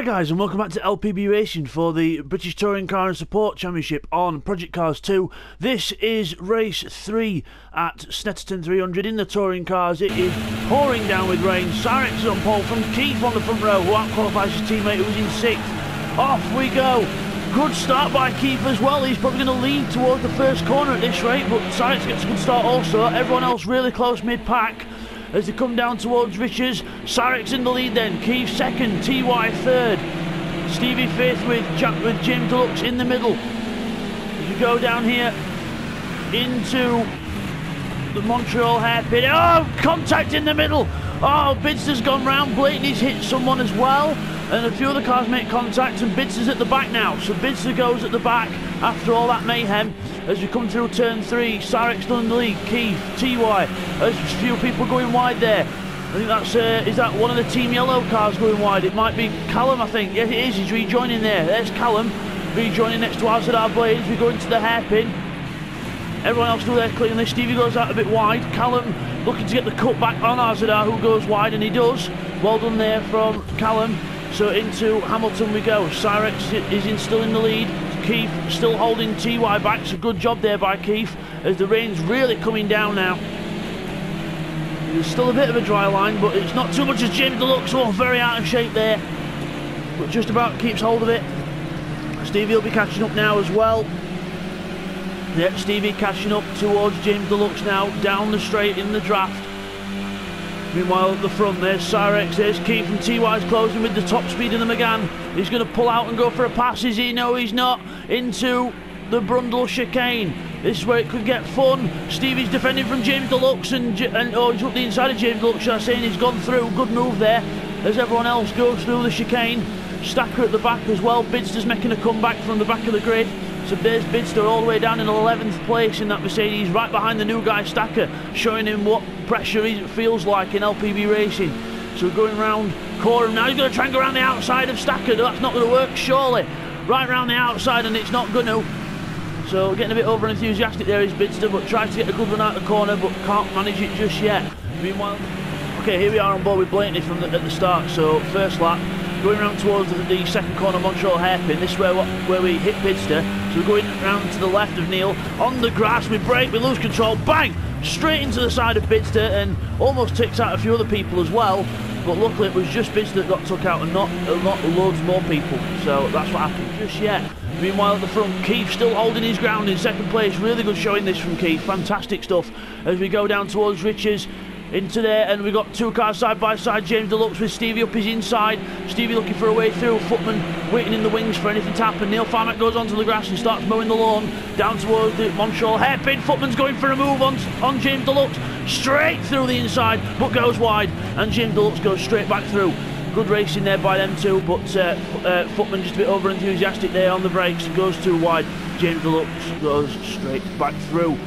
Hi guys, and welcome back to LPB Racing for the British Touring Car and Support Championship on Project Cars 2. This is race 3 at Snetterton 300 in the touring cars. It is pouring down with rain. Cyrix is on pole from Keith on the front row, who out-qualifies his teammate who was in 6th. Off we go. Good start by Keith as well. He's probably going to lead towards the first corner at this rate, but Cyrix gets a good start also. Everyone else really close mid-pack. As they come down towards Richards, Cyrix in the lead then, Keith second, TY third, Stevie fifth with James Deluxe in the middle. As you go down here into the Montreal hairpin, oh, contact in the middle, oh, Bidster's gone round, Blakeney's hit someone as well, and a few other cars make contact, and Bidster's at the back now, so Bidster goes at the back after all that mayhem. As we come through turn 3, Cyrix still in the lead, Keith, TY, there's a few people going wide there. I think that's, is that one of the Team Yellow cars going wide? It might be Callum, I think. Yes, it is, he's rejoining there. There's Callum, rejoining next to RZR Blades. We go into the hairpin. Everyone else still there cleanly. Stevie goes out a bit wide. Callum looking to get the cut back on RZR, who goes wide, and he does. Well done there from Callum. So into Hamilton we go. Cyrix is still in the lead. Keith still holding TY back, so good job there by Keith as the rain's really coming down now. There's still a bit of a dry line, but it's not too much as James Deluxe, oh, very out of shape there, but just about keeps hold of it. Stevie will be catching up now as well. Yeah, Stevie catching up towards James Deluxe now, down the straight in the draft. Meanwhile at the front there's Cyrix, there's Keith, and TY's closing with the top speed in the McGann. He's going to pull out and go for a pass, is he? No, he's not. Into the Brundle chicane. This is where it could get fun. Stevie's defending from James Deluxe and oh, he's up the inside of James Deluxe, should I say, and he's gone through. Good move there as everyone else goes through the chicane. Stacker at the back as well. Bidster's making a comeback from the back of the grid. So there's Bidster all the way down in 11th place in that Mercedes, right behind the new guy Stacker, showing him what pressure it feels like in LPB racing. So we're going round Coram now. He's going to try and go around the outside of Stacker. That's not going to work, surely. Right round the outside, and it's not going to. So getting a bit over enthusiastic there is Bidster, but tries to get a good run out of the corner, but can't manage it just yet. Meanwhile, okay, here we are on board with Blakeney at the start. So first lap, going round towards the second corner Montreal hairpin. This is where we hit Bidster. So we're going round to the left of Neil. On the grass, we brake, we lose control, bang! Straight into the side of Bidster, and almost takes out a few other people as well. But luckily it was just Bidster that got took out and not loads more people. So that's what happened just yet. Meanwhile at the front, Keith still holding his ground in second place. Really good showing this from Keith. Fantastic stuff. As we go down towards Richards, into there, and we've got two cars side by side. James Deluxe with Stevie up his inside. Stevie looking for a way through. Footman waiting in the wings for anything to happen. Neil Farmack goes onto the grass and starts mowing the lawn down towards the Montreal hairpin. Footman's going for a move on James Deluxe, straight through the inside, but goes wide, and James Deluxe goes straight back through. Good racing there by them two, but Footman just a bit over enthusiastic there on the brakes and goes too wide. James Deluxe goes straight back through.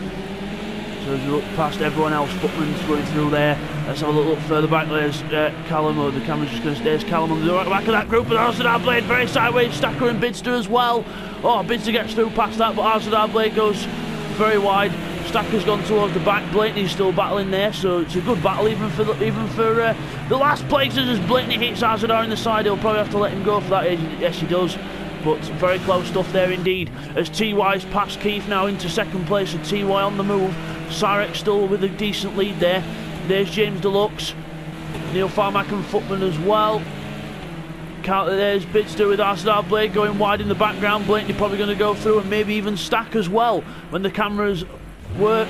So as we look past everyone else, Footman's going through there. Let's have a look further back. There's Callum, or the camera's just going to there's Callum on the right back of that group, but RZR Blade very sideways, Stacker and Bidster as well. Oh, Bidster gets through past that, but RZR Blade goes very wide. Stacker's gone towards the back. Blakeney's still battling there, so it's a good battle even for the last places. As Blakeney hits RZR in the side, he'll probably have to let him go for that. Yes, he does. But very close stuff there indeed. As TY's past Keith now into second place, and TY on the move. Cyrix still with a decent lead there. There's James Deluxe, Neil Farmack and Footman as well. There's Bidster with RZR Blade going wide in the background. Blakeney probably going to go through, and maybe even Stack as well when the cameras work.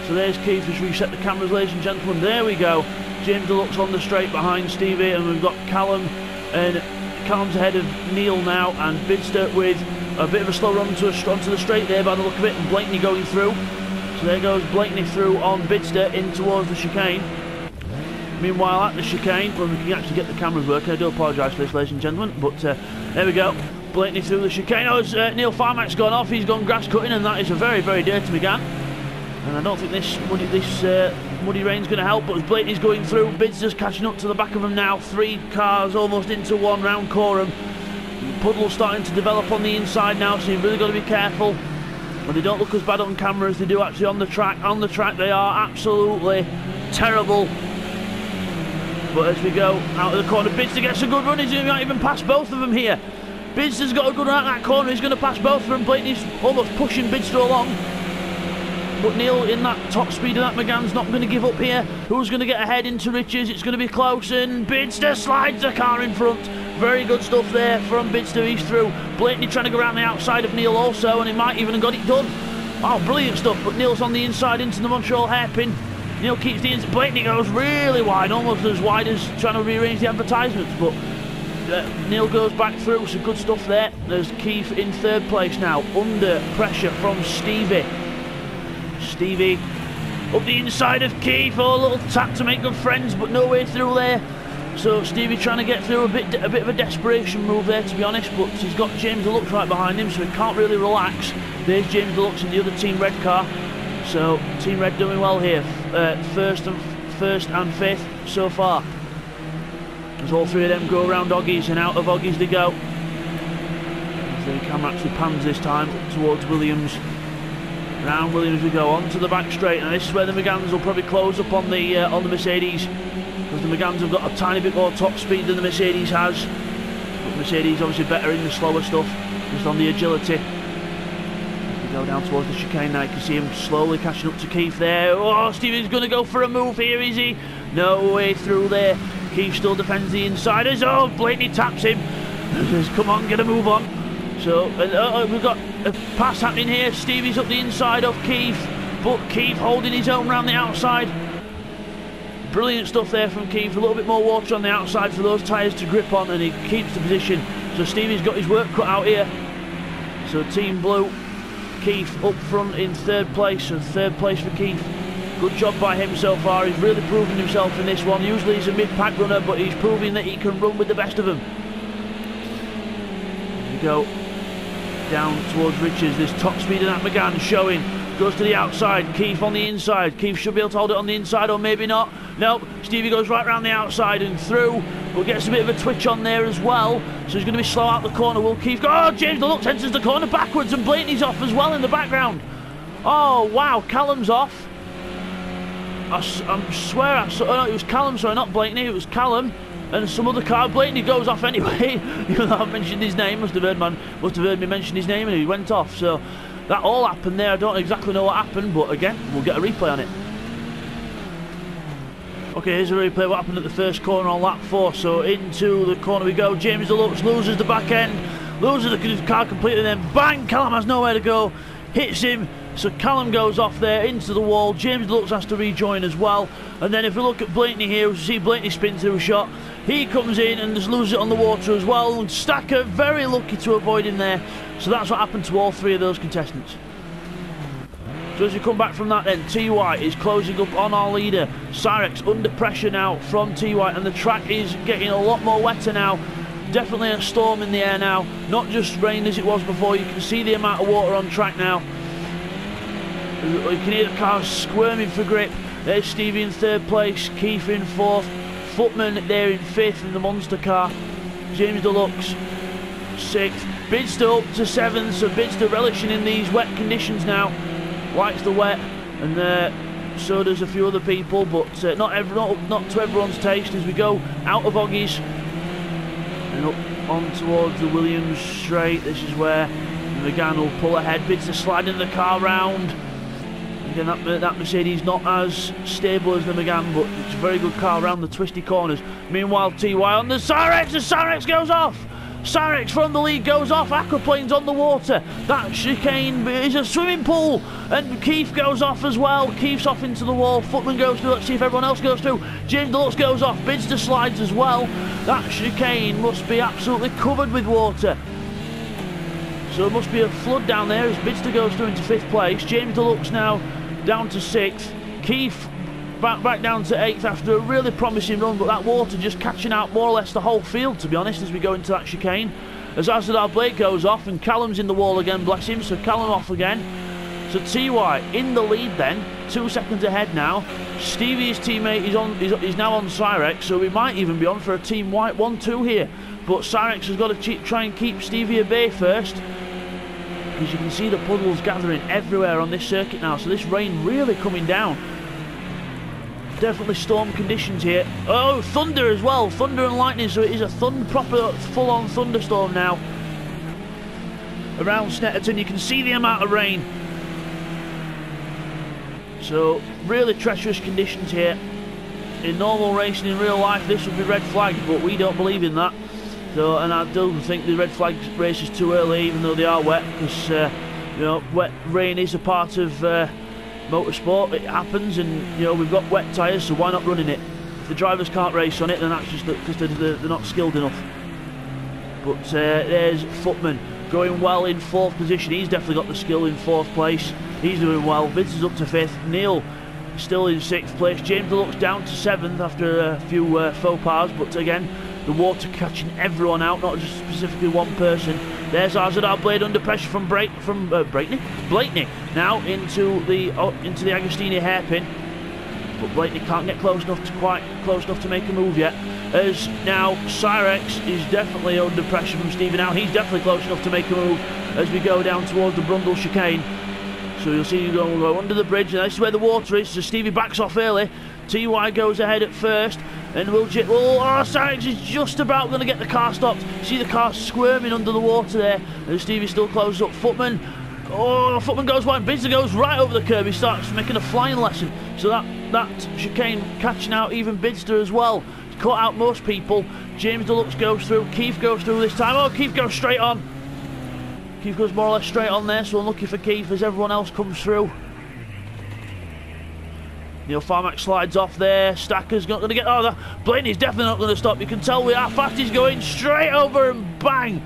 So there's Keith. Just reset the cameras, ladies and gentlemen. There we go. James Deluxe on the straight behind Stevie, and we've got Callum, and Callum's ahead of Neil now, and Bidster with a bit of a slow run onto the straight there by the look of it, and Blakeney going through. So there goes Blakeney through on Bidster in towards the chicane. Meanwhile at the chicane, when we can actually get the cameras working, I do apologise for this, ladies and gentlemen, but there we go. Blakeney through the chicane. Oh, Neil Farmack's gone off, he's gone grass cutting, and that is a very, very dirty McGann. And I don't think this muddy rain's going to help, but as Blakeney's going through, Bidster's catching up to the back of him now. 3 cars almost into one round Coram. Puddle's starting to develop on the inside now, so you've really got to be careful. But they don't look as bad on camera as they do actually on the track. On the track they are absolutely terrible. But as we go out of the corner, Bidster gets a good run. He might even pass both of them here. Bidster's got a good run out that corner. He's going to pass both of them. Blakeney's almost pushing Bidster along. But Neil, in that top speed of that McGann's not going to give up here. Who's going to get ahead into Riches? It's going to be close, and Bidster slides the car in front. Very good stuff there from Bidster. He's through. Blakeney trying to go around the outside of Neil also, and he might even have got it done. Oh, brilliant stuff. But Neil's on the inside into the Montreal hairpin. Neil keeps the inside. Blakeney goes really wide, almost as wide as trying to rearrange the advertisements. But Neil goes back through. So good stuff there. There's Keith in third place now, under pressure from Stevie. Stevie up the inside of Keith. Oh, a little tap to make good friends, but no way through there. So Stevie trying to get through, a bit of a desperation move there, to be honest, but he's got James Deluxe right behind him, so he can't really relax. There's James Deluxe in the other Team Red car. So Team Red doing well here, first and fifth so far. As all three of them go around Oggies, and out of Oggies they go. The camera actually pans this time towards Williams. Round Williams we go, on to the back straight, and this is where the McGanns will probably close up on the Mercedes, because the McGanns have got a tiny bit more top speed than the Mercedes has. But Mercedes obviously better in the slower stuff, just on the agility. As we go down towards the chicane now, you can see him slowly catching up to Keith there. Oh, Stevie's going to go for a move here, is he? No way through there. Keith still defends the insiders. Oh, Blakeney taps him. Says, come on, get a move on. So we've got a pass happening here. Stevie's up the inside of Keith, but Keith holding his own round the outside. Brilliant stuff there from Keith. A little bit more water on the outside for those tyres to grip on, and he keeps the position. So Stevie's got his work cut out here. So Team Blue, Keith up front in third place. So third place for Keith. Good job by him so far. He's really proven himself in this one. Usually he's a mid-pack runner, but he's proving that he can run with the best of them. Here we go. Down towards Richards, this top speed of that McGann showing, goes to the outside, Keith on the inside. Keith should be able to hold it on the inside, or maybe not. Nope, Stevie goes right round the outside and through, but gets a bit of a twitch on there as well, so he's going to be slow out the corner. Will Keith go? Oh, James Deluxe enters the corner backwards, and Blakeney's off as well in the background. Oh wow, Callum's off. I swear I saw, no, it was Callum, sorry, not Blakeney, it was Callum. And some other car. Blakeney goes off anyway. Even though I mentioned his name, must have heard me mention his name, and he went off. So that all happened there. I don't exactly know what happened, but again, we'll get a replay on it. Okay, here's a replay what happened at the first corner on lap 4. So into the corner we go. James Deluxe loses the back end, loses the car completely, then bang, Callum has nowhere to go, hits him. So Callum goes off there into the wall. James Deluxe has to rejoin as well. And then if we look at Blakeney here, we see Blakeney spin through a shot. He comes in and just loses it on the water as well. And Stacker very lucky to avoid him there. So that's what happened to all three of those contestants. So as we come back from that then, T-Y is closing up on our leader. Cyrex under pressure now from T-Y, and the track is getting a lot more wetter now. Definitely a storm in the air now. Not just rain as it was before. You can see the amount of water on track now. You can hear the cars squirming for grip. There's Stevie in third place, Keith in fourth, Footman there in fifth in the monster car, James Deluxe sixth, Bidster up to seventh. So Bidster relishing in these wet conditions now, likes the wet, and so does a few other people, but not to everyone's taste. As we go out of Oggies and up on towards the Williams straight, this is where McGann will pull ahead. Bidster sliding the car round. Again, that Mercedes not as stable as the McGann, but it's a very good car around the twisty corners. Meanwhile, TY on the Cyrex, and Cyrex goes off. Cyrex from the lead goes off. Aquaplane's on the water. That chicane is a swimming pool, and Keith goes off as well. Keith's off into the wall. Footman goes through. Let's see if everyone else goes through. James Deluxe goes off. Bidster slides as well. That chicane must be absolutely covered with water. So it must be a flood down there as Bidster goes through into fifth place. James Deluxe now down to sixth. Keith back down to eighth after a really promising run, but that water just catching out more or less the whole field, to be honest, as we go into that chicane. As Azadar Blake goes off, and Callum's in the wall again, bless him, so Callum off again. So TY in the lead then, 2 seconds ahead now. Stevie's teammate is now on Cyrex, so we might even be on for a Team White 1-2 here. But Cyrex has got to try and keep Stevie at bay first. As you can see, the puddles gathering everywhere on this circuit now, so this rain really coming down. definitely storm conditions here. Oh, thunder as well, thunder and lightning, so it is a proper full-on thunderstorm now. Around Snetterton, you can see the amount of rain. So, really treacherous conditions here. In normal racing in real life, this would be red flag, but we don't believe in that. So, and I don't think the red flag race is too early, even though they are wet, because you know, wet rain is a part of motorsport. It happens, and you know, we've got wet tyres, so why not running it? If the drivers can't race on it, then that's just because they're not skilled enough. But there's Footman going well in 4th position. He's definitely got the skill in 4th place. He's doing well. Vince is up to 5th. Neil still in 6th place. James Deluxe down to 7th after a few faux pas, but again, the water catching everyone out, not just specifically one person. There's RZR Blade under pressure from Blakeney now into the Agostini hairpin, but Blakeney can't get quite close enough to make a move yet. As now Cyrex is definitely under pressure from Stevie now. He's definitely close enough to make a move as we go down towards the Brundle chicane. So you'll see you go under the bridge, and this is where the water is, so Stevie backs off early. TY goes ahead at first, and Cyrex is just about going to get the car stopped. See the car squirming under the water there, and Stevie still closes up. Footman goes wide, Bidster goes right over the curb. He starts making a flying lesson, so that chicane catching out even Bidster as well. He's caught out most people. James Deluxe goes through, Keith goes through this time. Oh, Keith goes straight on. Keith goes more or less straight on there, so unlucky for Keith as everyone else comes through. Neil Farmack slides off there. Stacker's not going to get... Oh, Blakeney's definitely not going to stop. You can tell how fast he's going. Straight over and bang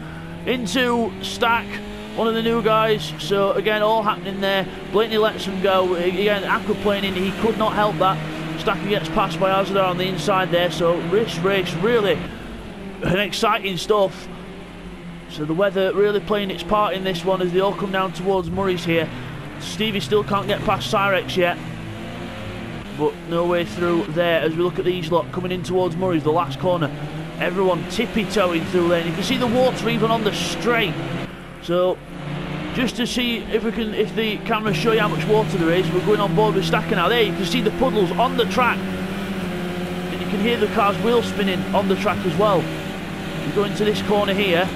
into Stack, one of the new guys. So, again, all happening there. Blakeney lets him go. Again, aquaplaning, he could not help that. Stacker gets passed by Azadar on the inside there. So, this race, really an exciting stuff. So the weather really playing its part in this one as they all come down towards Murray's here. Stevie still can't get past Cyrex yet, but no way through there as we look at these lot coming in towards Murray's, the last corner. Everyone tippy-toeing through there, and you can see the water even on the straight. So just to see if the cameras show you how much water there is, we're going on board with Stacker now. There you can see the puddles on the track, and you can hear the car's wheel spinning on the track as well. We go into this corner here.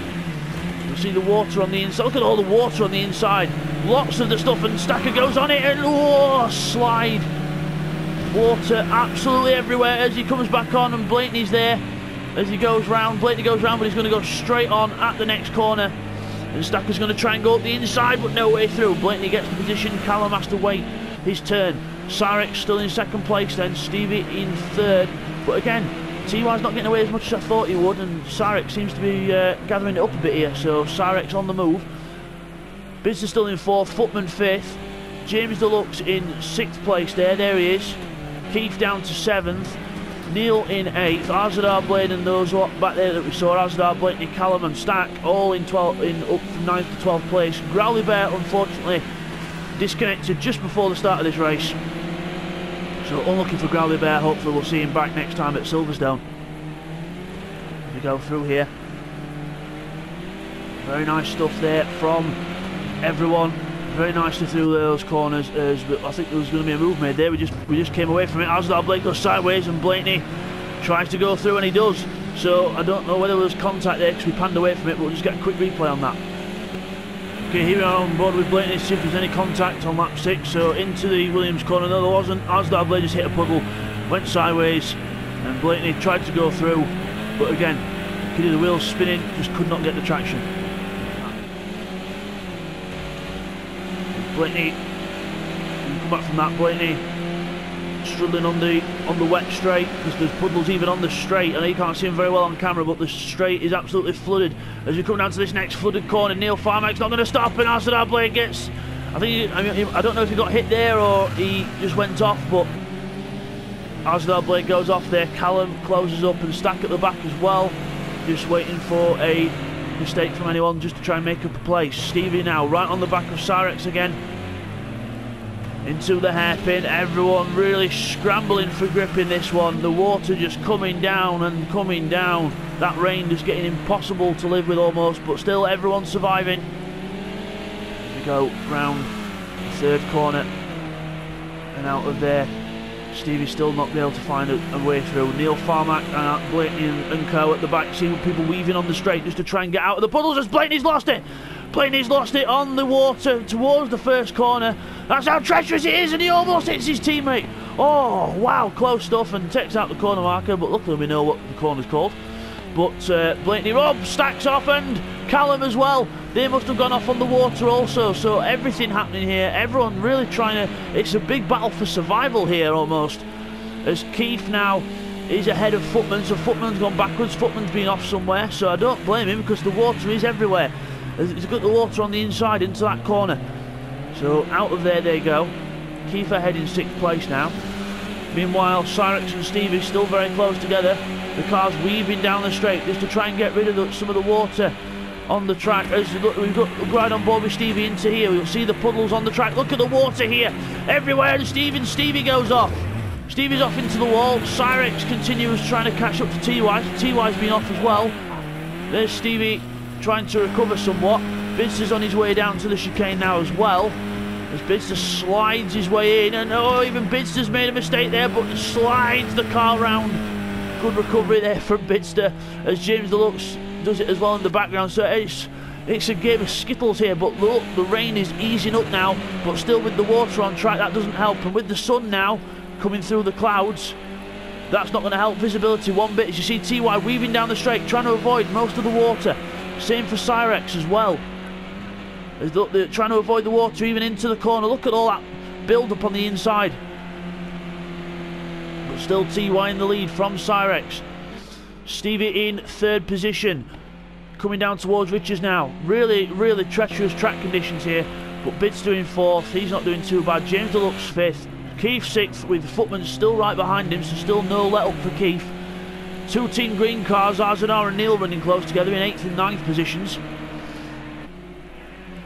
See the water on the inside. Look at all the water on the inside. Lots of the stuff, and Stacker goes on it, and slide. Water absolutely everywhere as he comes back on, and Blakeney's there as he goes round. Blakeney goes round, but he's going to go straight on at the next corner. And Stacker's going to try and go up the inside, but no way through. Blakeney gets the position. Callum has to wait his turn. Cyrex still in 2nd place then. Stevie in 3rd. But again, TY's not getting away as much as I thought he would, and Cyrex seems to be gathering it up a bit here, so Cyrex on the move. Bidster still in 4th, Footman 5th, James Deluxe in 6th place there he is. Keith down to 7th, Neil in 8th, Azadar Blade and those back there that we saw, Azadar, Blakeney, Callum and Stack, all in up from 9th to 12th place. Growly Bear unfortunately disconnected just before the start of this race. So unlucky for Growly Bear, hopefully we'll see him back next time at Silverstone. We go through here. Very nice stuff there from everyone. Very nicely through those corners. As I think there was going to be a move made there. We just came away from it. Azadar Blake goes sideways and Blakeney tries to go through, and he does. So I don't know whether there was contact there because we panned away from it, but we'll just get a quick replay on that. Okay, here we are on board with Blakeney to see if there's any contact on lap 6. So into the Williams corner, no there wasn't. Azadar Blade just hit a puddle, went sideways, and Blakeney tried to go through, but again, could hear the wheels spinning, just could not get the traction. Blakeney, come back from that, Blakeney struggling on the wet straight because there's puddles even on the straight. I know you can't see him very well on camera, but the straight is absolutely flooded. As we come down to this next flooded corner, Neil Farmack's not going to stop, and Azadar Blade gets... I don't know if he got hit there or he just went off, but Azadar Blade goes off there. Callum closes up and Stack at the back as well, just waiting for a mistake from anyone just to try and make up a place. Stevie now right on the back of Cyrex again. Into the hairpin, everyone really scrambling for grip in this one. The water just coming down and coming down. That rain just getting impossible to live with almost, but still everyone surviving. We go round the 3rd corner and out of there. Stevie's still not been able to find a way through. Neil Farmack and Blakeney and Co at the back, seeing people weaving on the straight just to try and get out of the puddles as Blakeney's lost it. Blakeney's lost it on the water towards the first corner. That's how treacherous it is, and he almost hits his teammate. Oh, wow, close stuff, and takes out the corner marker, but luckily we know what the corner's called. But Blakeney, Rob stacks off, and Callum as well. They must have gone off on the water also, so everything happening here. Everyone really trying to... It's a big battle for survival here, almost. As Keith now is ahead of Footman, so Footman's gone backwards. Footman's been off somewhere, so I don't blame him, because the water is everywhere. He's got the water on the inside into that corner. So out of there they go. Keith ahead in 6th place now. Meanwhile, Cyrex and Stevie still very close together. The car's weaving down the straight just to try and get rid of some of the water on the track. As we've got right on board with Stevie into here, you'll see the puddles on the track. Look at the water here, everywhere, and Stevie goes off. Stevie's off into the wall. Cyrex continues trying to catch up to TY. TY's been off as well. There's Stevie trying to recover somewhat. Bidster's on his way down to the chicane now as well, as Bidster slides his way in, and oh, even Bidster's made a mistake there, but slides the car round. Good recovery there from Bidster, as James Deluxe does it as well in the background. So it's a game of skittles here, but look, the rain is easing up now, but still with the water on track, that doesn't help. And with the sun now coming through the clouds, that's not going to help visibility one bit. As you see TY weaving down the straight, trying to avoid most of the water. Same for Cyrex as well. As they're trying to avoid the water even into the corner. Look at all that build up on the inside. But still TY in the lead from Cyrex. Stevie in 3rd position. Coming down towards Richards now. Really, really treacherous track conditions here. But Bidster in 4th. He's not doing too bad. James Deluxe 5th. Keith 6th, with Footman still right behind him. So still no let up for Keith. 2 Team Green cars, Arzanar and Neil running close together in 8th and 9th positions.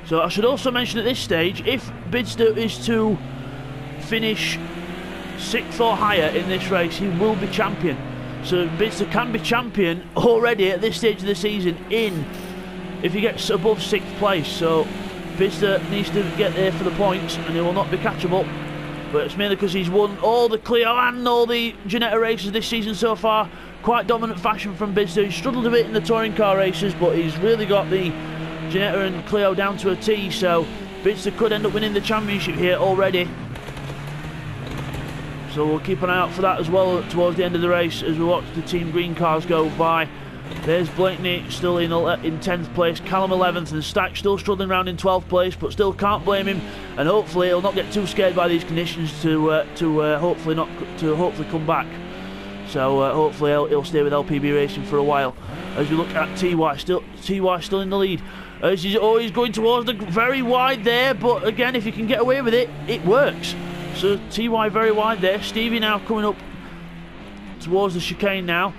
So I should also mention at this stage, if Bidster is to finish 6th or higher in this race, he will be champion. So Bidster can be champion already at this stage of the season if he gets above 6th place. So Bidster needs to get there for the points, and he will not be catchable. But it's mainly because he's won all the Clio and all the Ginetta races this season so far. Quite dominant fashion from Bidster. He's struggled a bit in the touring car races, but he's really got the Ginetta and Clio down to a T, so Bidster could end up winning the championship here already. So we'll keep an eye out for that as well towards the end of the race as we watch the Team Green cars go by. There's Blakeney still in 10th place, Callum 11th, and Stack still struggling around in 12th place, but still can't blame him, and hopefully he'll not get too scared by these conditions to hopefully come back. So hopefully he'll stay with LPB Racing for a while. As we look at TY still in the lead. As he's always going towards the very wide there, but again, if you can get away with it, it works. So TY very wide there. Stevie now coming up towards the chicane now.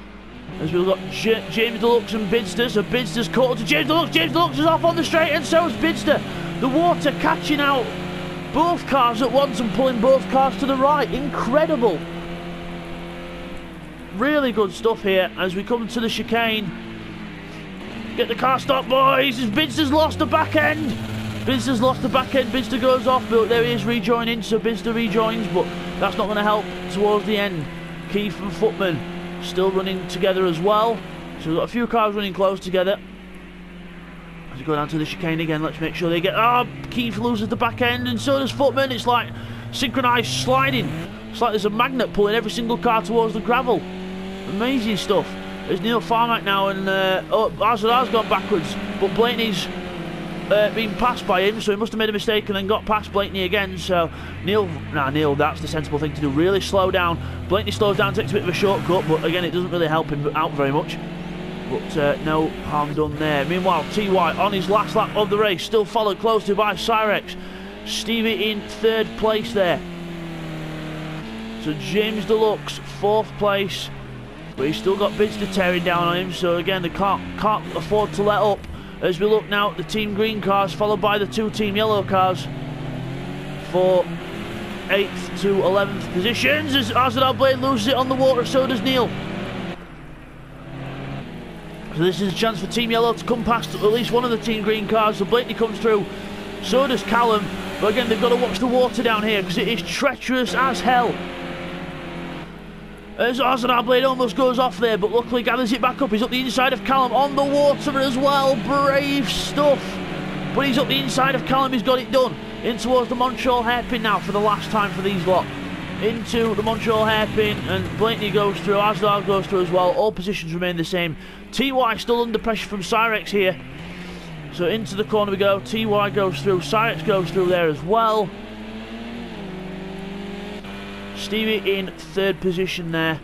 As we've got James Deluxe and Bidster. So Bidster's caught to James Deluxe. James Deluxe is off on the straight, and so is Bidster. The water catching out both cars at once and pulling both cars to the right. Incredible. Really good stuff here as we come to the chicane. Get the car stopped, boys, as Bidster's lost the back end. Bidster's lost the back end. Bidster goes off, but there he is rejoining, so Bidster rejoins, but that's not going to help towards the end. Keith and Footman still running together as well. So we've got a few cars running close together. As we go down to the chicane again, let's make sure they get... Oh, Keith loses the back end, and so does Footman. It's like synchronised sliding. It's like there's a magnet pulling every single car towards the gravel. Amazing stuff. There's Neil Farmack now, and Arzador's gone backwards, but Blakeney's been passed by him, so he must have made a mistake and then got past Blakeney again. So Neil, that's the sensible thing to do, really slow down. Blakeney slows down, takes a bit of a shortcut, but again, it doesn't really help him out very much. But no harm done there. Meanwhile, TY on his last lap of the race, still followed closely by Cyrex. Stevie in 3rd place there. So James Deluxe, 4th place. But he's still got Bidster tearing down on him, so again they can't afford to let up. As we look now at the Team Green cars, followed by the 2 Team Yellow cars for 8th to 11th positions. As Arzador Blade loses it on the water, so does Neil. So this is a chance for Team Yellow to come past at least one of the Team Green cars. So Blakeney comes through, so does Callum. But again, they've got to watch the water down here because it is treacherous as hell. As Ozadar Blade almost goes off there, but luckily gathers it back up. He's up the inside of Callum, on the water as well. Brave stuff. But he's up the inside of Callum, he's got it done. In towards the Montreal Hairpin now for the last time for these lot. Into the Montreal Hairpin, and Blakeney goes through, Ozadar goes through as well. All positions remain the same. TY still under pressure from Cyrex here. So into the corner we go. TY goes through, Cyrex goes through there as well. Stevie in third position there.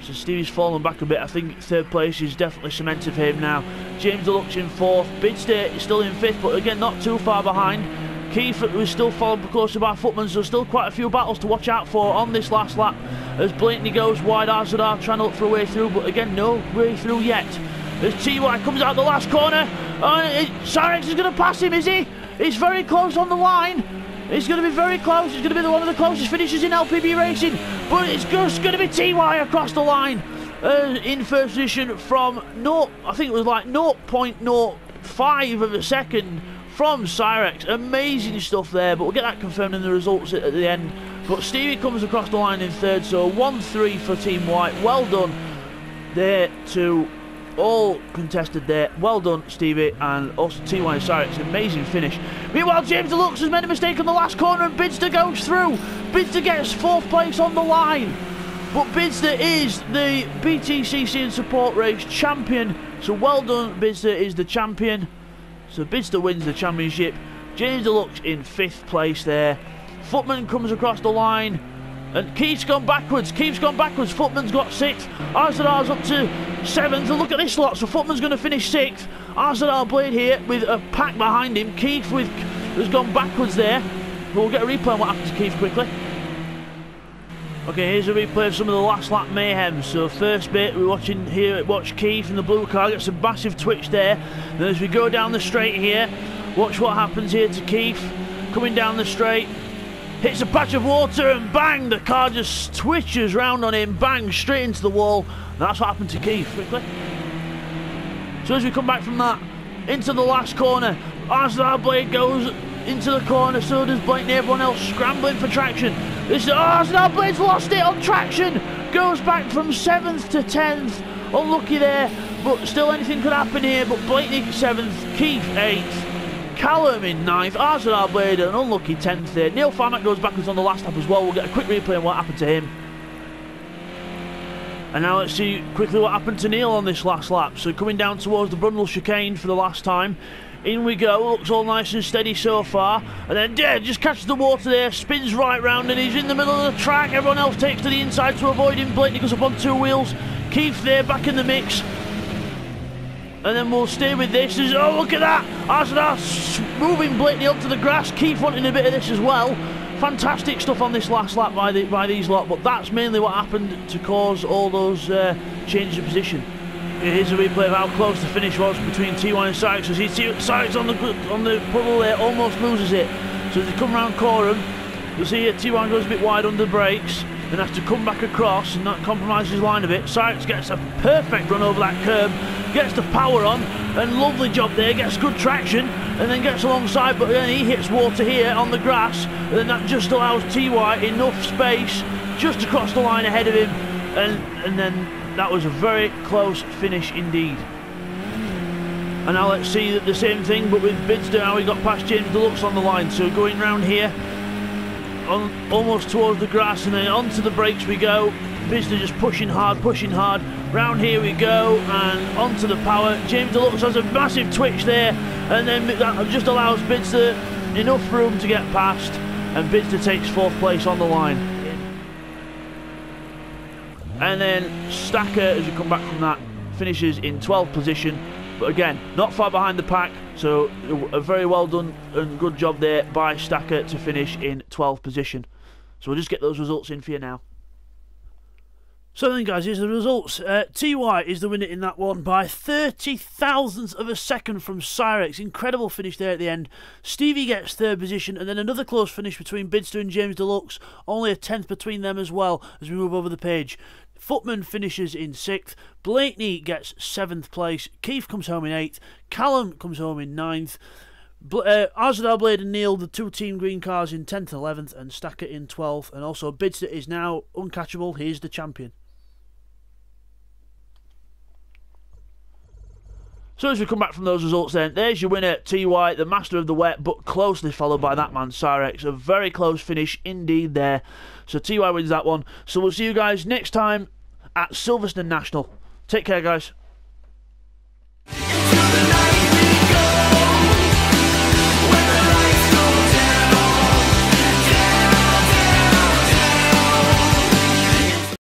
So Stevie's fallen back a bit. I think third place is definitely cemented for him now. James Deluxe in fourth. Bidster is still in fifth, but again not too far behind. Keith was still followed closely by Footman, so still quite a few battles to watch out for on this last lap. As Blakeney goes wide, Ozadar trying to look for a way through, but again no way through yet. As TY comes out the last corner, Cyrex is going to pass him, is he? He's very close on the line. He's going to be very close. He's going to be one of the closest finishes in LPB racing. But it's just going to be TY across the line. In first position from I think it was like 0.05 of a second from Cyrex. Amazing stuff there. But we'll get that confirmed in the results at the end. But Stevie comes across the line in third. So 1-3 for Team White. Well done there to all contested there. Well done, Stevie, and also TY and Cyrex. Amazing finish. Meanwhile, James Deluxe has made a mistake on the last corner, and Bidster goes through. Bidster gets fourth place on the line. But Bidster is the BTCC and support race champion. So well done, Bidster is the champion. So Bidster wins the championship. James Deluxe in fifth place there. Footman comes across the line. And Keith's gone backwards. Footman's got sixth. Arzadar's up to seventh. And look at this lot. So Footman's going to finish sixth. Ozadar Blade here with a pack behind him. Keith has gone backwards there. But we'll get a replay on what happened to Keith quickly. Okay, here's a replay of some of the last lap mayhem. So first bit, we're watching here, watch Keith in the blue car, gets a massive twitch there. Then as we go down the straight here, watch what happens here to Keith. Coming down the straight, hits a patch of water and bang, the car just twitches round on him, bang, straight into the wall. And that's what happened to Keith, quickly. So as we come back from that, into the last corner, Ozadar Blade goes into the corner, so does Blakeney, everyone else scrambling for traction. This is Ozadar Blade's lost it on traction, goes back from 7th to 10th, unlucky there, but still anything could happen here. But Blakeney 7th, Keith 8th, Callum in 9th, Ozadar Blade an unlucky 10th there. Neil Farmack goes backwards on the last lap as well. We'll get a quick replay on what happened to him. And now let's see quickly what happened to Neil on this last lap. So coming down towards the Brundle chicane for the last time. In we go, looks all nice and steady so far. And then Dead just catches the water there, spins right round, and he's in the middle of the track. Everyone else takes to the inside to avoid him. Blakeney goes up on two wheels. Keith there back in the mix. And then we'll stay with this. Oh, look at that! Ozadar moving Blakeney up to the grass. Keith wanting a bit of this as well. Fantastic stuff on this last lap by these lot, but that's mainly what happened to cause all those changes of position. Here's a replay of how close the finish was between TY and Cyrex. As you see Cyrex on the puddle there, almost loses it. So as they come round Coram, you'll see here TY goes a bit wide under the brakes, then has to come back across, and that compromises his line a bit. Cyrex gets a perfect run over that curb, gets the power on, and lovely job there, gets good traction, and then gets alongside, but then he hits water here on the grass, and then that just allows TY enough space just to cross the line ahead of him, and then that was a very close finish indeed. And now let's see the same thing, but with Bidster. Now we got past James Deluxe on the line, so going round here, almost towards the grass, and then onto the brakes we go. Bidster just pushing hard. Round here we go, and onto the power. James Deluxe has a massive twitch there, and then that just allows Bidster enough room to get past, and Bidster takes 4th place on the line. And then Stacker, as we come back from that, finishes in 12th position, but again, not far behind the pack, so a very well done and good job there by Stacker to finish in 12th position. So we'll just get those results in for you now. So then guys, here's the results. TY is the winner in that one by 30 thousandths of a second from Cyrex. Incredible finish there at the end. Stevie gets 3rd position, and then another close finish between Bidster and James Deluxe. Only a 10th between them as well as we move over the page. Footman finishes in 6th, Blakeney gets 7th place, Keith comes home in 8th, Callum comes home in 9th, Ozadar Blade and Neil, the 2 Team Green cars, in 10th and 11th, and Stacker in 12th, and also Bidster is now uncatchable, he is the champion. So as we come back from those results then, there's your winner, TY, the master of the wet, but closely followed by that man, Cyrex. A very close finish indeed there. So TY wins that one. So we'll see you guys next time at Silverstone National. Take care, guys.